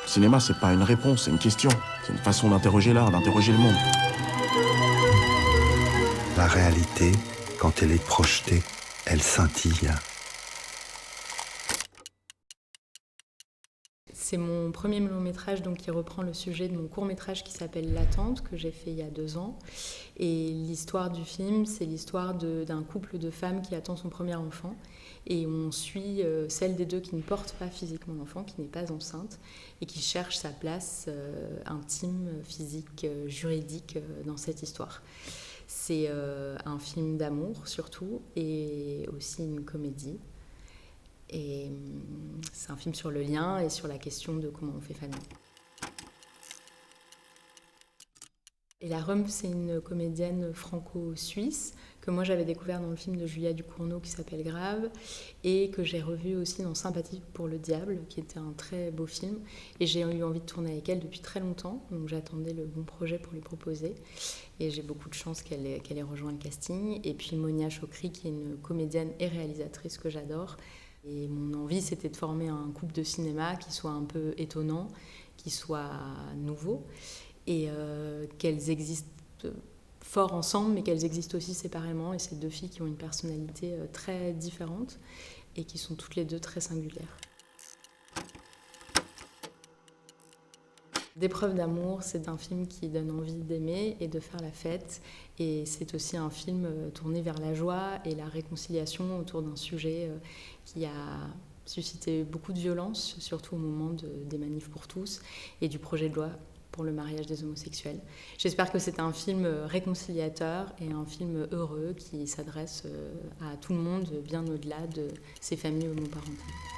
Le cinéma, c'est pas une réponse, c'est une question. C'est une façon d'interroger l'art, d'interroger le monde. La réalité, quand elle est projetée, elle scintille. C'est mon premier long métrage donc, qui reprend le sujet de mon court métrage qui s'appelle L'attente, que j'ai fait il y a 2 ans. Et l'histoire du film, c'est l'histoire d'un couple de femmes qui attend son premier enfant. Et on suit celle des deux qui ne porte pas physiquement l'enfant, qui n'est pas enceinte, et qui cherche sa place intime, physique, juridique dans cette histoire. C'est un film d'amour surtout, et aussi une comédie. Et c'est un film sur le lien et sur la question de comment on fait famille. Et la Rump, c'est une comédienne franco-suisse que moi j'avais découvert dans le film de Julia Ducournau qui s'appelle Grave et que j'ai revu aussi dans Sympathie pour le diable, qui était un très beau film. Et j'ai eu envie de tourner avec elle depuis très longtemps, donc j'attendais le bon projet pour lui proposer. Et j'ai beaucoup de chance qu'elle ait rejoint le casting. Et puis Monia Chokri, qui est une comédienne et réalisatrice que j'adore. Et mon envie, c'était de former un couple de cinéma qui soit un peu étonnant, qui soit nouveau, et qu'elles existent fort ensemble, mais qu'elles existent aussi séparément. Et c'est 2 filles qui ont une personnalité très différente et qui sont toutes les 2 très singulières. Des preuves d'amour, c'est un film qui donne envie d'aimer et de faire la fête. Et c'est aussi un film tourné vers la joie et la réconciliation autour d'un sujet qui a suscité beaucoup de violence, surtout au moment des manifs pour tous et du projet de loi pour le mariage des homosexuels. J'espère que c'est un film réconciliateur et un film heureux qui s'adresse à tout le monde, bien au-delà de ces familles homoparentales.